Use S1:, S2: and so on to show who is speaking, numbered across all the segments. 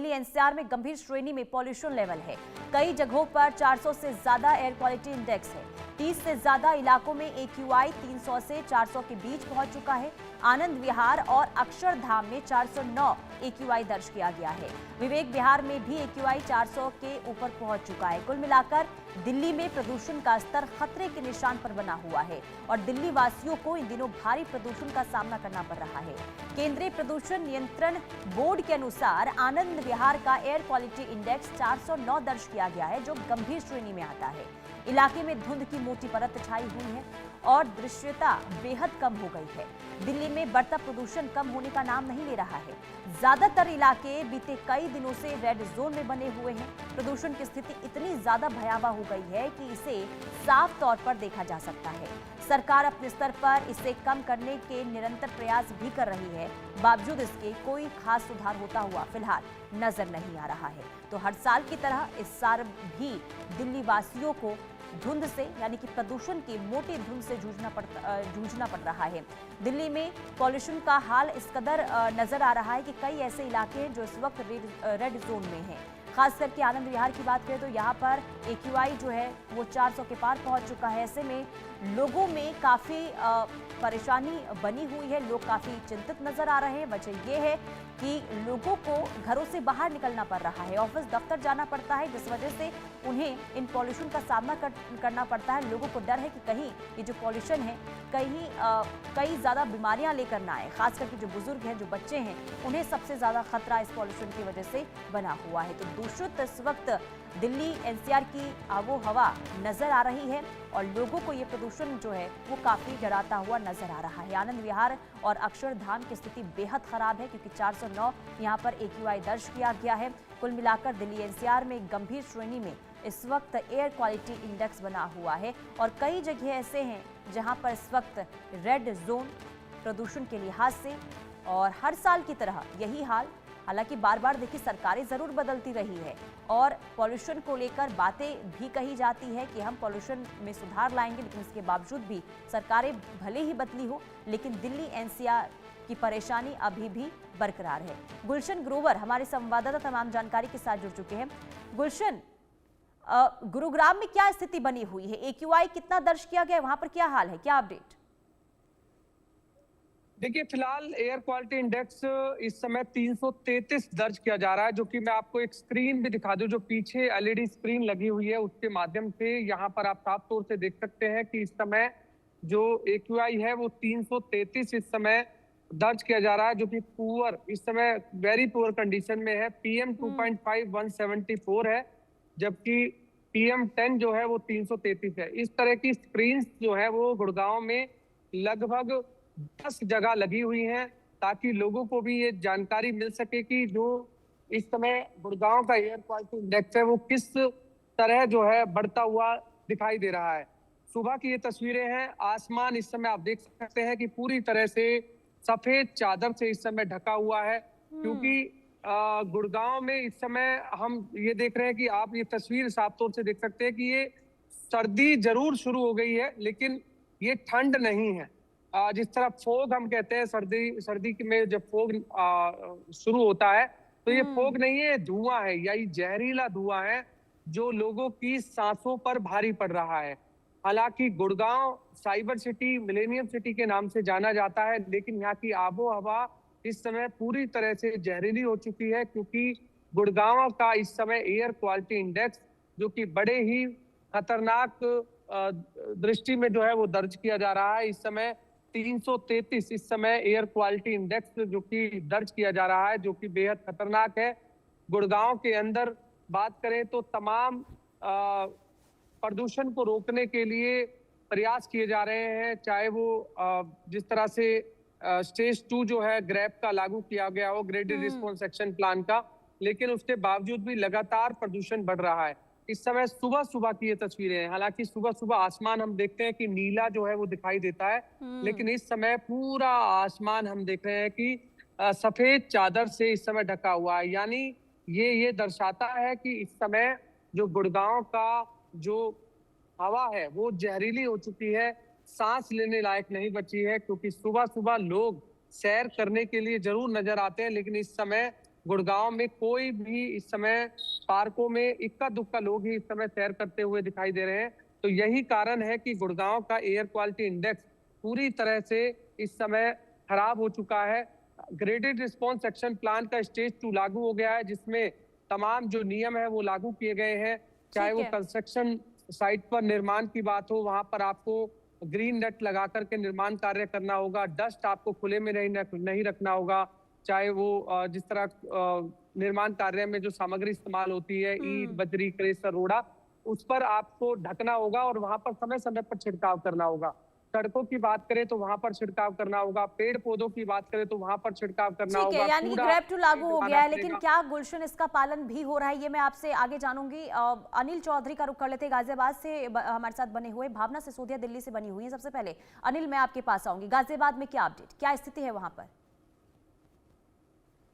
S1: Delhi NCR में गंभीर श्रेणी में पॉल्यूशन लेवल है। कई जगहों पर 400 से ज्यादा एयर क्वालिटी इंडेक्स है। 30 से ज्यादा इलाकों में AQI 300 से 400 के बीच पहुंच चुका है। आनंद विहार और अक्षरधाम में 409 AQI दर्ज किया गया है। विवेक विहार में भी AQI 400 के ऊपर पहुंच चुका है। कुल मिलाकर दिल्ली में प्रदूषण का स्तर खतरे के निशान पर बना हुआ है और दिल्ली वासियों को इन दिनों भारी प्रदूषण का सामना करना पड़ रहा है। केंद्रीय प्रदूषण नियंत्रण बोर्ड के अनुसार आनंद विहार का एयर क्वालिटी इंडेक्स 409 दर्ज किया गया है, जो गंभीर श्रेणी में आता है। इलाके में धुंध की मोटी परत छाई हुई है और दृश्यता बेहद कम हो गई है। दिल्ली में बढ़ता प्रदूषण कम होने का नाम नहीं ले रहा है। ज्यादातर इलाके बीते कई दिनों से रेड जोन में बने हुए हैं। प्रदूषण की स्थिति इतनी ज्यादा भयावह हो गई है कि इसे साफ तौर पर देखा जा सकता है। सरकार अपने स्तर पर इसे कम करने के निरंतर प्रयास भी कर रही है। बावजूद इसके कोई खास सुधार होता हुआ फिलहाल नजर नहीं आ रहा है। तो हर साल की तरह इस साल भी दिल्ली वासियों को धुंध से यानी कि प्रदूषण की मोटी धुंध से जूझना पड़ रहा है। दिल्ली में पॉल्यूशन का हाल इस कदर नजर आ रहा है कि कई ऐसे इलाके हैं जो इस वक्त रेड जोन में हैं। खास करके आनंद विहार की बात करें तो यहाँ पर AQI जो है वो 400 के पार पहुंच चुका है। ऐसे में लोगों में काफ़ी परेशानी बनी हुई है। लोग काफ़ी चिंतित नजर आ रहे हैं। वजह यह है कि लोगों को घरों से बाहर निकलना पड़ रहा है, ऑफिस दफ्तर जाना पड़ता है, जिस वजह से उन्हें इन पॉल्यूशन का सामना करना पड़ता है। लोगों को डर है कि कहीं ये जो पॉल्यूशन है कई ज़्यादा बीमारियां लेकर ना आए। खास करके जो बुजुर्ग हैं, जो बच्चे हैं, उन्हें सबसे ज़्यादा खतरा इस पॉल्यूशन की वजह से बना हुआ है। तो दूषित इस वक्त दिल्ली NCR की आबो हवा नजर आ रही है और लोगों को ये प्रदूषण जो है वो काफी डराता हुआ नजर आ रहा है। आनंद विहार और अक्षरधाम की स्थिति बेहद खराब है क्योंकि 409 यहाँ पर AQI दर्ज किया गया है। कुल मिलाकर दिल्ली NCR में गंभीर श्रेणी में इस वक्त एयर क्वालिटी इंडेक्स बना हुआ है और कई जगह ऐसे हैं जहां पर इस वक्त रेड जोन प्रदूषण के लिहाज से, और हर साल की तरह यही हाल। हालांकि बार बार देखिए सरकारें जरूर बदलती रही है और पॉल्यूशन को लेकर बातें भी कही जाती है कि हम पॉल्यूशन में सुधार लाएंगे, लेकिन इसके बावजूद भी सरकारें भले ही बदली हो, लेकिन दिल्ली NCR की परेशानी अभी भी बरकरार है। गुलशन ग्रोवर हमारे संवाददाता तमाम जानकारी के साथ जुड़ चुके हैं। गुलशन, गुरुग्राम में क्या स्थिति बनी हुई है? AQI कितना दर्ज किया गया है? वहां पर क्या हाल है, क्या अपडेट?
S2: देखिए, फिलहाल एयर क्वालिटी इंडेक्स इस समय 333 दर्ज किया जा रहा है, जो कि मैं आपको एक स्क्रीन भी दिखा दूं। जो पीछे LED स्क्रीन लगी हुई है उसके माध्यम से यहाँ पर आप साफ तौर से देख सकते हैं कि इस समय जो AQI है वो 333 इस समय दर्ज किया जा रहा है, जो कि पुअर, इस समय वेरी पुअर कंडीशन में है। PM 2.5 174 है, जबकि PM10 जो है वो 333 है। इस तरह की स्क्रीन जो है वो गुड़गांव में लगभग 10 जगह लगी हुई हैं, ताकि लोगों को भी ये जानकारी मिल सके कि जो इस समय गुड़गांव का एयर क्वालिटी इंडेक्स है वो किस तरह जो है बढ़ता हुआ दिखाई दे रहा है। सुबह की ये तस्वीरें हैं। आसमान इस समय आप देख सकते हैं कि पूरी तरह से सफेद चादर से इस समय ढका हुआ है, क्योंकि गुड़गांव में इस समय हम ये देख रहे हैं कि आप ये तस्वीर साफ तौर से देख सकते हैं कि ये सर्दी जरूर शुरू हो गई है, लेकिन ये ठंड नहीं है। जिस तरह फोग हम कहते हैं, सर्दी में जब फोग शुरू होता है तो ये फोग नहीं है, धुआं है, या ये जहरीला धुआं है जो लोगों की सांसों पर भारी पड़ रहा है। हालांकि Gurgaon cyber city, millennium city के नाम से जाना जाता है, लेकिन यहाँ की आबो हवा इस समय पूरी तरह से जहरीली हो चुकी है, क्योंकि गुड़गांव का इस समय एयर क्वालिटी इंडेक्स जो कि बड़े ही खतरनाक दृष्टि में जो है वो दर्ज किया जा रहा है। इस समय 333 इस समय एयर क्वालिटी इंडेक्स जो कि दर्ज किया जा रहा है, जो कि बेहद खतरनाक है। गुड़गांव के अंदर बात करें तो तमाम प्रदूषण को रोकने के लिए प्रयास किए जा रहे हैं, चाहे वो जिस तरह से स्टेज 2 जो है ग्रैप का लागू किया गया हो, ग्रेडेड रिस्पॉन्स एक्शन प्लान का, लेकिन उसके बावजूद भी लगातार प्रदूषण बढ़ रहा है। इस समय सुबह की ये तस्वीरें हैं। हालांकि सुबह आसमान हम देखते हैं कि नीला जो है वो दिखाई देता है, लेकिन इस समय पूरा आसमान हम देख रहे हैं कि सफेद चादर से इस समय ढका हुआ है। यानी ये दर्शाता है कि इस समय जो गुड़गांव का जो हवा है वो जहरीली हो चुकी है, सांस लेने लायक नहीं बची है। क्योंकि सुबह लोग सैर करने के लिए जरूर नजर आते हैं, लेकिन इस समय गुड़गांव में कोई भी इस समय पार्कों में इक्का दुक्का लोग ही इस समय सैर करते हुए दिखाई दे रहे हैं। तो यही कारण है कि गुड़गांव का एयर क्वालिटी इंडेक्स पूरी तरह से इस समय खराब हो चुका है। ग्रेडेड रिस्पॉन्स एक्शन प्लान का स्टेज 2 लागू हो गया है, जिसमें तमाम जो नियम है वो लागू किए गए हैं। चाहे वो कंस्ट्रक्शन साइट पर निर्माण की बात हो, वहां पर आपको ग्रीन नेट लगा करके निर्माण कार्य करना होगा। डस्ट आपको खुले में नहीं रखना होगा। चाहे वो जिस तरह निर्माण कार्य में जो सामग्री इस्तेमाल होती है, ईंट, बजरी, क्रेशर, रोड़ा, उस पर आपको ढकना होगा और वहां पर समय समय पर छिड़काव करना होगा। सड़कों की बात करें तो वहां पर छिड़काव करना होगा। पेड़ पौधों की बात करें तो वहां पर छिड़काव करना होगा।
S1: यानी कि ग्रैब टू लागू हो गया है, लेकिन क्या गुलशन इसका पालन भी हो रहा है, ये मैं आपसे आगे जानूंगी। अनिल चौधरी का रुख कर लेते, गाजियाबाद से हमारे साथ बने हुए। भावना सिसोदिया दिल्ली से बनी हुई है। सबसे पहले अनिल, मैं आपके पास आऊंगी। गाजियाबाद में क्या अपडेट, क्या स्थिति है वहां पर?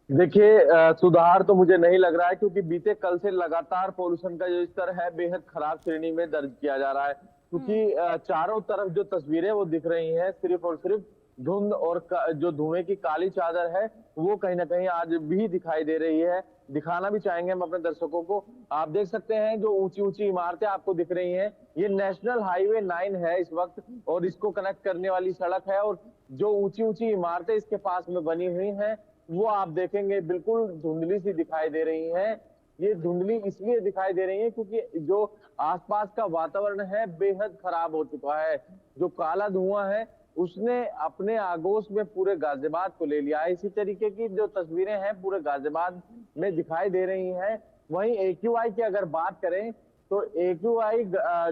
S3: देखिए, सुधार तो मुझे नहीं लग रहा है, क्योंकि बीते कल से लगातार पोल्यूशन का जो स्तर है बेहद खराब श्रेणी में दर्ज किया जा रहा है। क्योंकि चारों तरफ जो तस्वीरें वो दिख रही हैं, सिर्फ और सिर्फ धुंध और जो धुएं की काली चादर है वो कहीं ना कहीं आज भी दिखाई दे रही है। दिखाना भी चाहेंगे हम अपने दर्शकों को। आप देख सकते हैं जो ऊंची ऊंची इमारतें आपको दिख रही हैं, ये नेशनल हाईवे 9 है इस वक्त, और इसको कनेक्ट करने वाली सड़क है। और जो ऊंची ऊंची इमारतें इसके पास में बनी हुई हैं वो आप देखेंगे बिल्कुल धुंधली सी दिखाई दे रही हैं। ये धुंधली इसलिए दिखाई दे रही है क्योंकि जो आसपास का वातावरण है बेहद खराब हो चुका है। जो काला धुआं है उसने अपने आगोश में पूरे गाजियाबाद को ले लिया है। इसी तरीके की जो तस्वीरें हैं पूरे गाजियाबाद में दिखाई दे रही हैं। वहीं AQI की अगर बात करें तो AQI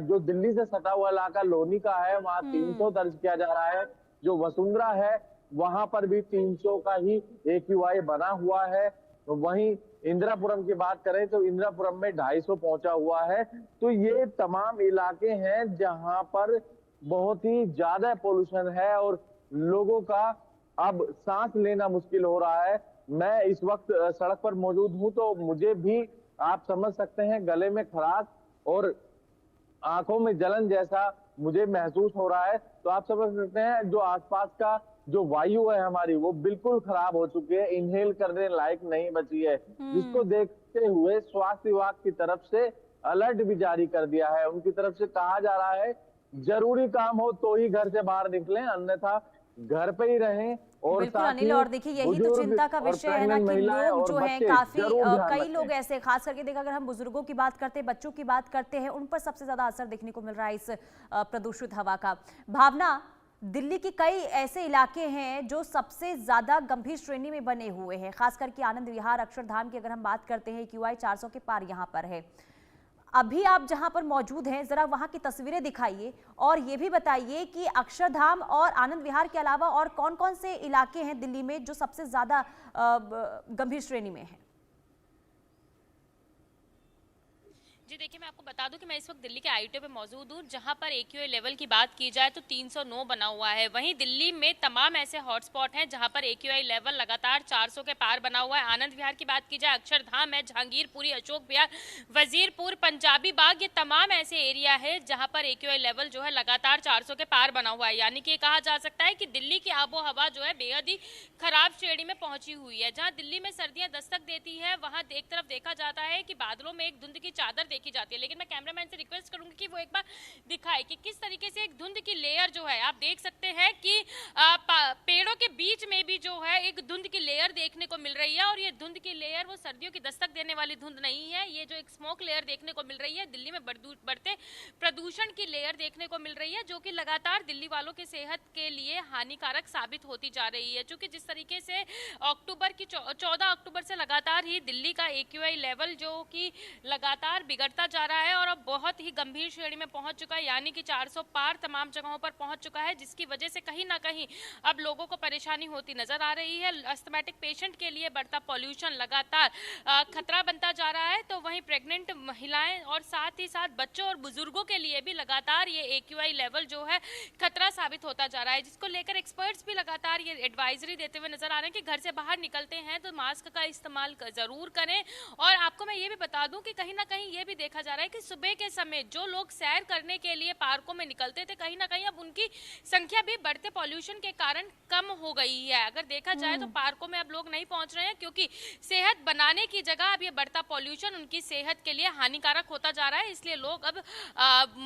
S3: जो दिल्ली से सटा हुआ इलाका लोनी का है, वहां 300 दर्ज किया जा रहा है। जो वसुंधरा है वहां पर भी 300 का ही AQI बना हुआ है। वहीं इंदिरापुरम की बात करें तो इंदिरापुरम में 250 पहुंचा हुआ है। तो ये तमाम इलाके हैं जहां पर बहुत ही ज्यादा पोल्यूशन है और लोगों का अब सांस लेना मुश्किल हो रहा है। मैं इस वक्त सड़क पर मौजूद हूं तो मुझे भी आप समझ सकते हैं गले में खराश और आंखों में जलन जैसा मुझे महसूस हो रहा है। तो आप समझ सकते हैं जो आसपास का जो वायु है हमारी वो बिल्कुल खराब हो चुकी है, इनहेल करने लायक नहीं बची है। जिसको देखते हुए स्वास्थ्य विभाग की तरफ से अलर्ट भी जारी कर दिया है। उनकी तरफ से कहा जा रहा है जरूरी काम हो तो ही घर से बाहर निकलें, अन्यथा घर पे ही रहें। और
S1: बिल्कुल अनिल, और देखिए यही तो चिंता का विषय है ना कि लोग जो हैं काफी कई लोग ऐसे, खास करके देखा अगर हम बुजुर्गों की बात करते हैं, बच्चों की बात करते हैं, उन पर सबसे ज्यादा असर देखने को मिल रहा है इस प्रदूषित हवा का। भावना, दिल्ली के कई ऐसे इलाके हैं जो सबसे ज्यादा गंभीर श्रेणी में बने हुए हैं, खास करके आनंद विहार, अक्षरधाम की अगर हम बात करते हैं, AQI 400 के पार यहाँ पर है। अभी आप जहां पर मौजूद हैं, जरा वहां की तस्वीरें दिखाइए और ये भी बताइए कि अक्षरधाम और आनंद विहार के अलावा और कौन कौन से इलाके हैं दिल्ली में जो सबसे ज्यादा गंभीर श्रेणी में हैं?
S4: जी देखिए, मैं आपको बता दूं कि मैं इस वक्त दिल्ली के ITO पे मौजूद हूँ, जहां पर AQI लेवल की बात की जाए तो 309 बना हुआ है। वहीं दिल्ली में तमाम ऐसे हॉटस्पॉट हैं जहां पर AQI लेवल लगातार 400 के पार बना हुआ है। आनंद विहार की बात की जाए, अक्षरधाम है, जहांगीरपुरी, अशोक विहार, वजीरपुर, पंजाबी बाग, ये तमाम ऐसे एरिया है जहाँ पर AQI लेवल जो है लगातार 400 के पार बना हुआ है। यानी कि कहा जा सकता है कि दिल्ली की आबो हवा जो है बेहद ही खराब श्रेणी में पहुंची हुई है। जहाँ दिल्ली में सर्दियां दस्तक देती है वहाँ एक तरफ देखा जाता है कि बादलों में एक धुंध की चादर देखी जाती है, लेकिन मैं कैमरामैन से रिक्वेस्ट करूंगी कि वो एक बार दिखाए कि किस तरीके से एक धुंध की लेयर जो है, आप देख सकते हैं कि पेड़ों के बीच में भी जो है एक धुंध की लेयर देखने को मिल रही है। और ये धुंध की लेयर वो सर्दियों की दस्तक देने वाली धुंध नहीं है, ये जो एक स्मोक लेयर देखने को मिल रही है, दिल्ली में बढ़ते प्रदूषण की लेयर देखने को मिल रही है, जो कि लगातार दिल्ली वालों की सेहत के लिए हानिकारक साबित होती जा रही है। क्योंकि जिस तरीके से अक्टूबर की 14 अक्टूबर से लगातार ही दिल्ली का AQI लेवल जो कि लगातार बिगड़ता जा रहा है और अब बहुत ही गंभीर श्रेणी में पहुंच चुका है, यानी कि 400 पार तमाम जगहों पर पहुंच चुका है, जिसकी वजह से कहीं ना कहीं अब लोगों को परेशानी होती नजर आ रही है। अस्थमैटिक पेशेंट के लिए बढ़ता पॉल्यूशन लगातार खतरा बनता जा रहा है, तो वहीं प्रेग्नेंट महिलाएं और साथ ही साथ बच्चों और बुजुर्गों के लिए भी लगातार ये AQI लेवल जो है खतरा साबित होता जा रहा है, जिसको लेकर एक्सपर्ट्स भी लगातार ये एडवाइजरी देते हुए नजर आ रहे हैं कि घर से बाहर निकलते हैं तो मास्क का इस्तेमाल जरूर करें। और आपको मैं ये भी बता दूं कि कहीं ना कहीं ये भी देखा जा रहा है कि सुबह के समय जो लोग सैर करने के लिए पार्कों में निकलते थे, कहीं ना कहीं अब उनकी संख्या भी बढ़ते पॉल्यूशन के कारण कम हो गई है। अगर देखा जाए तो पार्कों में अब लोग नहीं पहुंच रहे हैं, क्योंकि सेहत बनाने की जगह अब ये बढ़ता पॉल्यूशन उनकी सेहत के लिए हानिकारक होता जा रहा है। इसलिए लोग अब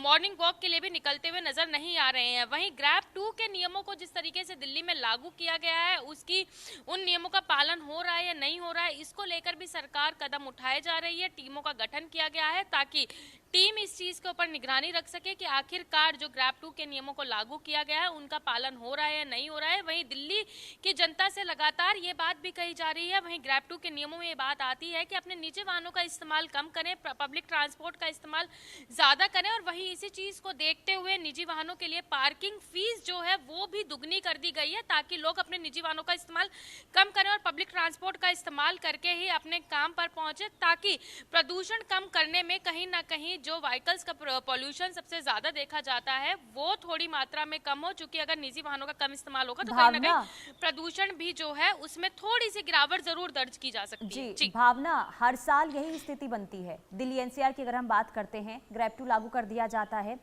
S4: मॉर्निंग वॉक के लिए भी निकलते हुए नजर नहीं आ रहे हैं। वहीं ग्रैब 2 के नियमों को जिस तरीके से दिल्ली में लागू किया गया है, उसकी उन नियमों का पालन हो रहा है या नहीं हो रहा है, इसको लेकर भी सरकार कदम उठाए जा रही है। टीमों का गठन किया गया है ताकि टीम इस चीज के ऊपर निगरानी रख सके कि आखिरकार जो ग्रैब 2 के नियमों को लागू किया गया है उनका पालन हो रहा है या नहीं हो रहा है। वहीं दिल्ली की जनता से लगातार ये बात भी कही जा रही है, वहीं ग्रैब 2 के नियमों में ये बात आती है कि अपने निजी वाहनों का इस्तेमाल कम करें, पब्लिक ट्रांसपोर्ट का इस्तेमाल ज्यादा करें। और वहीं इसी चीज को देखते हुए निजी वाहनों के लिए पार्किंग फीस जो है वो भी दुगनी कर दी गई है, ताकि लोग अपने निजी वाहनों का इस्तेमाल कम करें और पब्लिक ट्रांसपोर्ट का इस्तेमाल करके ही अपने काम पर पहुंचे, ताकि प्रदूषण कम करने में कहीं ना कहीं जो व्हीकल्स का पॉल्यूशन सबसे ज्यादा देखा जाता है वो थोड़ी मात्रा में कम हो। चूंकि अगर निजी वाहनों का कम इस्तेमाल होगा तो कहीं ना कहीं प्रदूषण भी जो है उसमें थोड़ी सी गिरावट जरूर दर्ज की जा सकती है।
S1: जी भावना, हर साल यही स्थिति बनती है। दिल्ली एनसीआर की अगर हम बात करते हैं, ग्रैब 2 लागू कर दिया जाता है,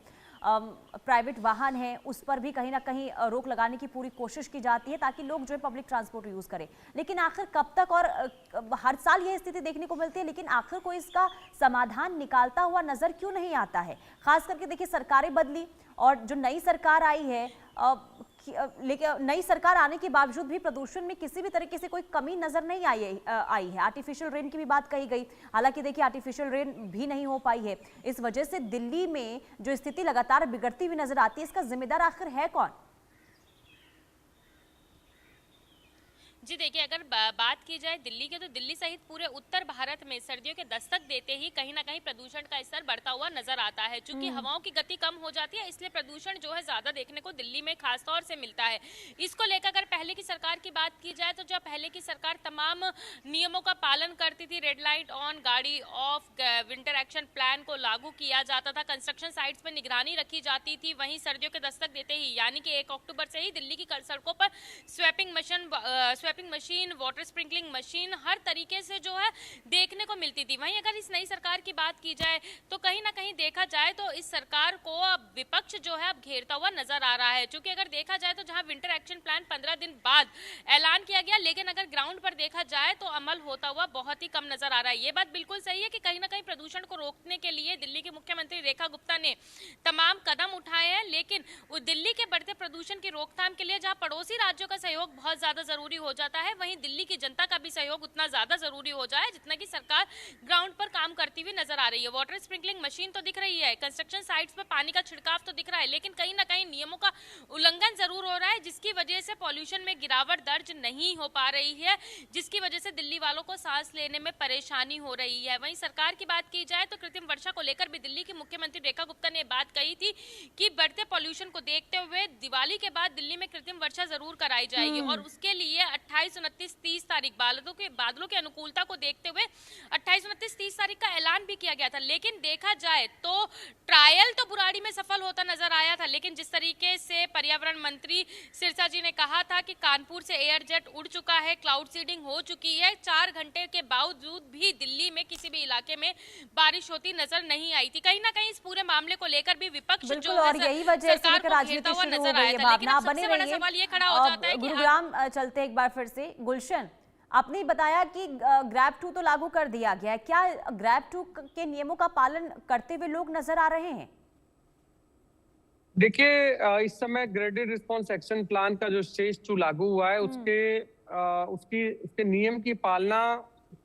S1: प्राइवेट वाहन है उस पर भी कहीं ना कहीं रोक लगाने की पूरी कोशिश की जाती है ताकि लोग जो है पब्लिक ट्रांसपोर्ट यूज करें। लेकिन आखिर कब तक, और हर साल ये स्थिति देखने को मिलती है, लेकिन आखिर कोई इसका समाधान निकालता हुआ नजर क्यों नहीं आता है? खास करके देखिए, सरकारें बदली और जो नई सरकार आई है, लेकिन नई सरकार आने के बावजूद भी प्रदूषण में किसी भी तरीके से कोई कमी नजर नहीं आई है। आर्टिफिशियल रेन की भी बात कही गई, हालांकि देखिए आर्टिफिशियल रेन भी नहीं हो पाई है। इस वजह से दिल्ली में जो स्थिति लगातार बिगड़ती हुई नजर आती है, इसका जिम्मेदार आखिर है कौन?
S4: जी देखिए, अगर बात की जाए दिल्ली के, तो दिल्ली सहित पूरे उत्तर भारत में सर्दियों के दस्तक देते ही कहीं ना कहीं प्रदूषण का स्तर बढ़ता हुआ नजर आता है। चूंकि हवाओं की गति कम हो जाती है, इसलिए प्रदूषण जो है ज्यादा देखने को दिल्ली में खासतौर से मिलता है। इसको लेकर अगर पहले की सरकार की बात की जाए, तो जब पहले की सरकार तमाम नियमों का पालन करती थी, रेड लाइट ऑन, गाड़ी ऑफ, विंटर एक्शन प्लान को लागू किया जाता था, कंस्ट्रक्शन साइट्स पर निगरानी रखी जाती थी। वहीं सर्दियों के दस्तक देते ही यानी कि 1 अक्टूबर से ही दिल्ली की सड़कों पर sweeping machine, water sprinkling machine हर तरीके से जो है देखने को मिलती थी। वहीं अगर इस नई सरकार की बात की जाए, तो कहीं ना कहीं देखा जाए तो इस सरकार को अब विपक्ष जो है अब घेरता हुआ नजर आ रहा है। क्योंकि अगर देखा जाए तो जहां विंटर एक्शन प्लान 15 दिन बाद ऐलान किया गया, लेकिन अगर ग्राउंड पर देखा जाए तो अमल होता हुआ बहुत ही कम नजर आ रहा है। ये बात बिल्कुल सही है कि कहीं ना कहीं प्रदूषण को रोकने के लिए दिल्ली की मुख्यमंत्री रेखा गुप्ता ने तमाम कदम उठाए हैं, लेकिन दिल्ली के बढ़ते प्रदूषण की रोकथाम के लिए जहां पड़ोसी राज्यों का सहयोग बहुत ज्यादा जरूरी हो जाता है, वहीं दिल्ली की जनता का भी सहयोग उतना ज्यादा जरूरी हो जाए जितना कि सरकार ग्राउंड पर काम करती हुई नजर आ रही है। वाटर स्प्रिंकलिंग मशीन तो दिख रही है, कंस्ट्रक्शन साइट्स पर पानी का छिड़काव तो दिख रहा है, लेकिन कहीं ना कहीं नियमों का उल्लंघन जरूर हो रहा है, जिसकी वजह से पॉल्यूशन में गिरावट दर्ज नहीं हो पा रही है, जिसकी वजह से दिल्ली वालों को सांस लेने में परेशानी हो रही है। वहीं सरकार की बात की जाए तो कृत्रिम वर्षा को लेकर भी दिल्ली की मुख्यमंत्री रेखा गुप्ता ने बात कही थी कि बढ़ते पॉल्यूशन को देखते हुए दिवाली के बाद दिल्ली में कृत्रिम वर्षा जरूर कराई जाएगी, और उसके लिए 28, 29, 30 तारीख बादलों की अनुकूलता को देखते हुए 28, 29, 30 तारीख का ऐलान भी किया गया था। लेकिन देखा जाए तो ट्रायल तो बुराड़ी में सफल होता नजर आया था, लेकिन जिस तरीके से पर्यावरण मंत्री सिरसा जी ने कहा था कि कानपुर से एयर जेट उड़ चुका है, क्लाउड सीडिंग हो चुकी है, 4 घंटे के बावजूद भी दिल्ली में किसी भी इलाके में बारिश होती नजर नहीं आई थी। कहीं ना कहीं इस पूरे मामले को लेकर भी विपक्ष जो है
S1: और यही वजह से राजनीति शुरू हो गई है। भावना, बने रहिए।
S4: सवाल ये खड़ा हो जाता है कि
S1: गुरुग्राम चलते एक बार फिर से। गुलशन, आपने बताया कि ग्रैब 2 तो लागू कर दिया गया है, क्या ग्रैब 2 के नियमों का पालन करते हुए लोग नजर आ रहे हैं?
S2: देखिए, इस समय ग्रेडेड रिस्पॉन्स एक्शन प्लान का जो स्टेज 2 लागू हुआ है, उसके नियम की पालना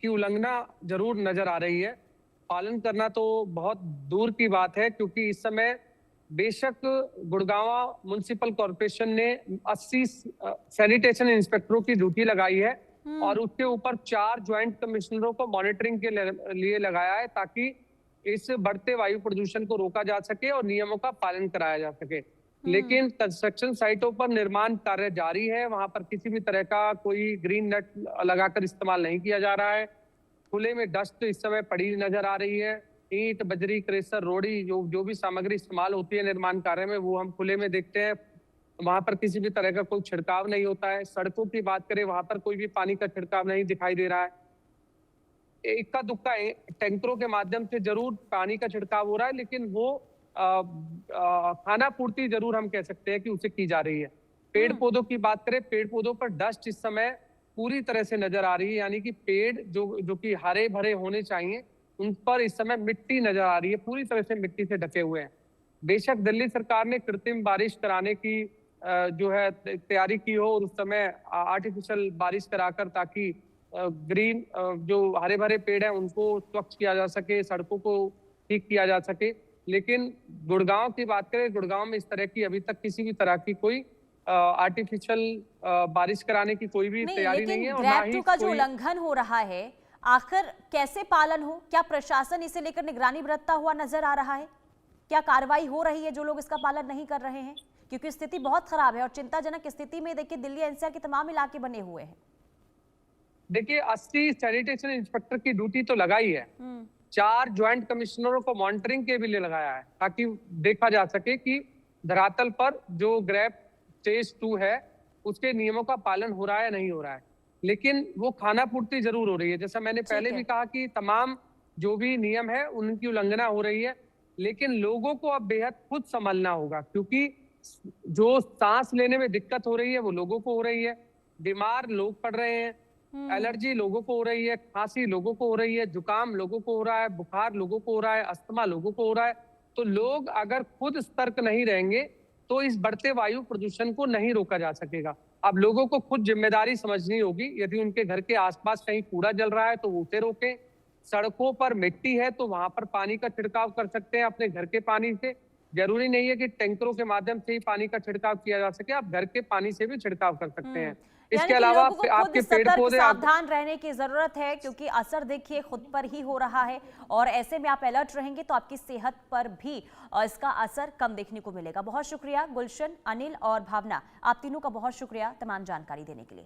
S2: की उल्लंघना जरूर नजर आ रही है। पालन करना तो बहुत दूर की बात है, क्योंकि इस समय बेशक गुड़गांव म्युनिसिपल कॉर्पोरेशन ने 80 सैनिटेशन इंस्पेक्टरों की ड्यूटी लगाई है, और उसके ऊपर 4 ज्वाइंट कमिश्नरों को मॉनिटरिंग के लिए लगाया है, ताकि इस बढ़ते वायु प्रदूषण को रोका जा सके और नियमों का पालन कराया जा सके। लेकिन कंस्ट्रक्शन साइटों पर निर्माण कार्य जारी है, वहां पर किसी भी तरह का कोई ग्रीन नेट लगाकर इस्तेमाल नहीं किया जा रहा है। खुले में डस्ट इस समय पड़ी नजर आ रही है। ईंट, बजरी, क्रेशर, रोड़ी, जो भी सामग्री इस्तेमाल होती है निर्माण कार्य में, वो हम खुले में देखते हैं। वहां पर किसी भी तरह का कोई छिड़काव नहीं होता है। सड़कों की बात करें, वहां पर कोई भी पानी का छिड़काव नहीं दिखाई दे रहा है। इक्का दुक्का टैंकरों के माध्यम से जरूर पानी का छिड़काव हो रहा है, लेकिन वो खाना पूर्ति जरूर हम कह सकते हैं कि उसे की जा रही है। पेड़ पौधों की बात करें, पेड़ पौधों पर डस्ट इस समय पूरी तरह से नजर आ रही है, यानी कि पेड़ जो कि हरे भरे होने चाहिए, उन पर इस समय मिट्टी नजर आ रही है, पूरी तरह से मिट्टी से ढके हुए हैं। बेशक दिल्ली सरकार ने कृत्रिम बारिश कराने की जो है तैयारी की हो और उस समय आर्टिफिशियल बारिश कराकर ताकि ग्रीन जो हरे भरे पेड़ हैं उनको स्वच्छ किया जा सके, सड़कों को ठीक किया जा सके, लेकिन गुड़गांव की बात करें, गुड़गांव में इस तरह की अभी तक किसी भी तरह की कोई आर्टिफिशियल बारिश कराने की कोई भी तैयारी नहीं है। और ना
S1: ग्रैब
S2: ही
S1: 2 का जो
S2: कोई
S1: उल्लंघन हो रहा है, आखिर कैसे पालन हो? क्या प्रशासन इसे लेकर निगरानी बरतता हुआ नजर आ रहा है? क्या कार्रवाई हो रही है जो लोग इसका पालन नहीं कर रहे हैं? क्योंकि स्थिति बहुत खराब है और चिंताजनक स्थिति में देखिए दिल्ली एनसीआर के तमाम इलाके बने हुए हैं।
S2: देखिए 80 सैनिटेशन इंस्पेक्टर की ड्यूटी तो लगाई है, 4 ज्वाइंट कमिश्नरों को मॉनिटरिंग के भी लिए लगाया है, ताकि देखा जा सके कि धरातल पर जो ग्रैब स्टेज 2 है उसके नियमों का पालन हो रहा है नहीं हो रहा है। लेकिन वो खाना पूर्ति जरूर हो रही है। जैसा मैंने पहले भी कहा कि तमाम जो भी नियम है उनकी उल्लंघना हो रही है, लेकिन लोगों को अब बेहद खुद संभलना होगा, क्योंकि जो सांस लेने में दिक्कत हो रही है वो लोगों को हो रही है, बीमार लोग पड़ रहे हैं, एलर्जी लोगों को हो रही है, खांसी लोगों को हो रही है, जुकाम लोगों को हो रहा है, बुखार लोगों को हो रहा है, अस्थमा लोगों को हो रहा है। तो लोग अगर खुद सतर्क नहीं रहेंगे तो इस बढ़ते वायु प्रदूषण को नहीं रोका जा सकेगा। अब लोगों को खुद जिम्मेदारी समझनी होगी। यदि उनके घर के आसपास कहीं कूड़ा जल रहा है तो वो उसे रोकें। सड़कों पर मिट्टी है तो वहां पर पानी का छिड़काव कर सकते हैं अपने घर के पानी से। जरूरी नहीं है कि टैंकरों के माध्यम से ही पानी का छिड़काव किया जा सके, आप घर के पानी से भी छिड़काव कर सकते हैं। इसके अलावा आपके पेड़ पौधे,
S1: सावधान रहने की जरूरत है, क्योंकि असर देखिए खुद पर ही हो रहा है और ऐसे में आप अलर्ट रहेंगे तो आपकी सेहत पर भी इसका असर कम देखने को मिलेगा। बहुत शुक्रिया गुलशन, अनिल और भावना, आप तीनों का बहुत शुक्रिया तमाम जानकारी देने के लिए।